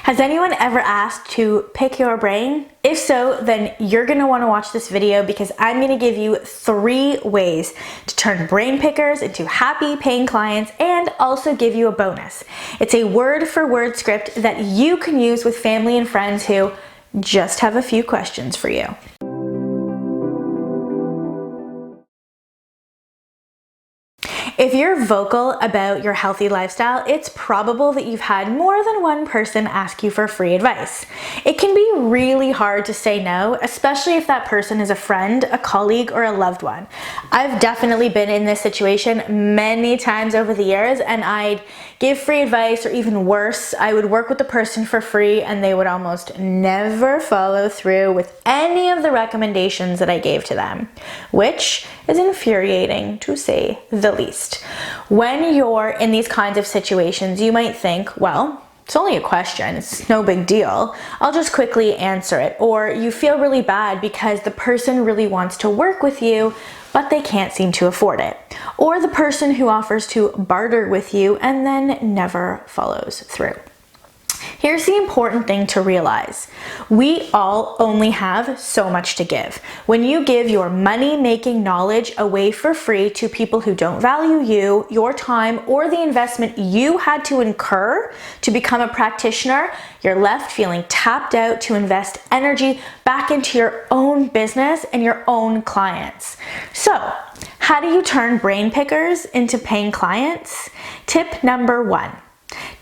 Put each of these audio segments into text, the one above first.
Has anyone ever asked to pick your brain? If so, then you're gonna wanna watch this video because I'm gonna give you 3 ways to turn brain pickers into happy paying clients and also give you a bonus. It's a word-for-word script that you can use with family and friends who just have a few questions for you. If you're vocal about your healthy lifestyle, it's probable that you've had more than one person ask you for free advice. It can be really hard to say no, especially if that person is a friend, a colleague, or a loved one. I've definitely been in this situation many times over the years, and I'd give free advice, or even worse, I would work with the person for free and they would almost never follow through with any of the recommendations that I gave to them, which is infuriating to say the least. When you're in these kinds of situations, you might think, well, it's only a question, it's no big deal, I'll just quickly answer it. Or you feel really bad because the person really wants to work with you, but they can't seem to afford it. Or the person who offers to barter with you and then never follows through. Here's the important thing to realize. We all only have so much to give. When you give your money-making knowledge away for free to people who don't value you, your time, or the investment you had to incur to become a practitioner, you're left feeling tapped out to invest energy back into your own business and your own clients. So, how do you turn brain pickers into paying clients? Tip number 1.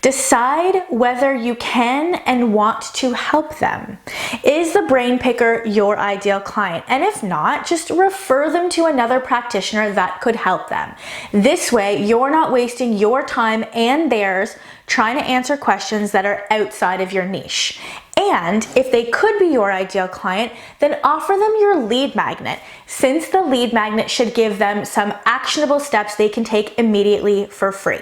Decide whether you can and want to help them. Is the brain picker your ideal client? And if not, just refer them to another practitioner that could help them. This way, you're not wasting your time and theirs trying to answer questions that are outside of your niche. And if they could be your ideal client, then offer them your lead magnet, since the lead magnet should give them some actionable steps they can take immediately for free.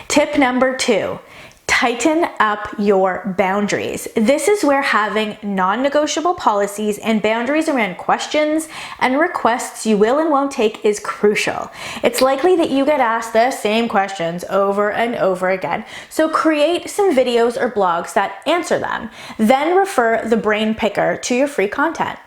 Tip number 2. Tighten up your boundaries. This is where having non-negotiable policies and boundaries around questions and requests you will and won't take is crucial. It's likely that you get asked the same questions over and over again, so create some videos or blogs that answer them. Then refer the brain picker to your free content.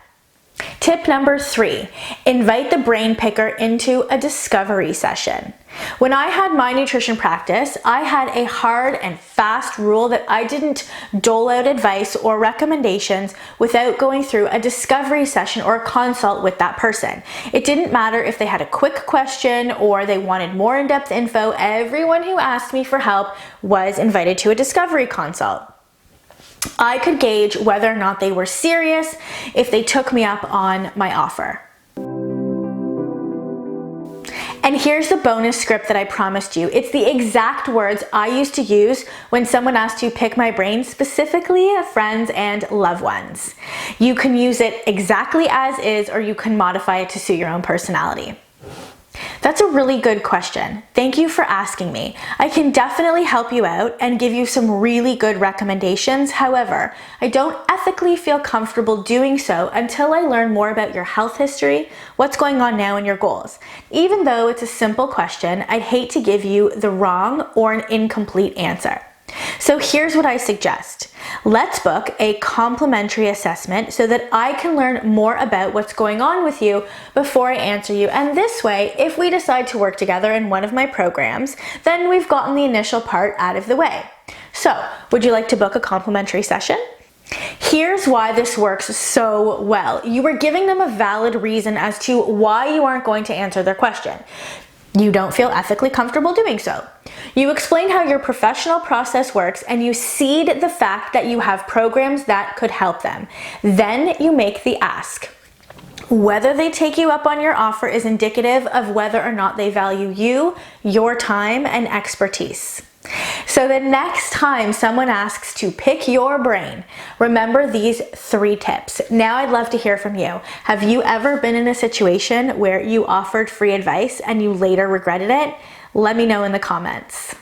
Tip number 3, invite the brain picker into a discovery session. When I had my nutrition practice, I had a hard and fast rule that I didn't dole out advice or recommendations without going through a discovery session or a consult with that person. It didn't matter if they had a quick question or they wanted more in-depth info, everyone who asked me for help was invited to a discovery consult. I could gauge whether or not they were serious if they took me up on my offer. And here's the bonus script that I promised you. It's the exact words I used to use when someone asked to pick my brain, specifically friends and loved ones. You can use it exactly as is, or you can modify it to suit your own personality. That's a really good question. Thank you for asking me. I can definitely help you out and give you some really good recommendations. However, I don't ethically feel comfortable doing so until I learn more about your health history, what's going on now, and your goals. Even though it's a simple question, I'd hate to give you the wrong or an incomplete answer. So here's what I suggest. Let's book a complimentary assessment so that I can learn more about what's going on with you before I answer you. And this way, if we decide to work together in one of my programs, then we've gotten the initial part out of the way. So, would you like to book a complimentary session? Here's why this works so well. You are giving them a valid reason as to why you aren't going to answer their question. You don't feel ethically comfortable doing so. You explain how your professional process works and you seed the fact that you have programs that could help them. Then you make the ask. Whether they take you up on your offer is indicative of whether or not they value you, your time, and expertise. So the next time someone asks to pick your brain, remember these 3 tips. Now I'd love to hear from you. Have you ever been in a situation where you offered free advice and you later regretted it? Let me know in the comments.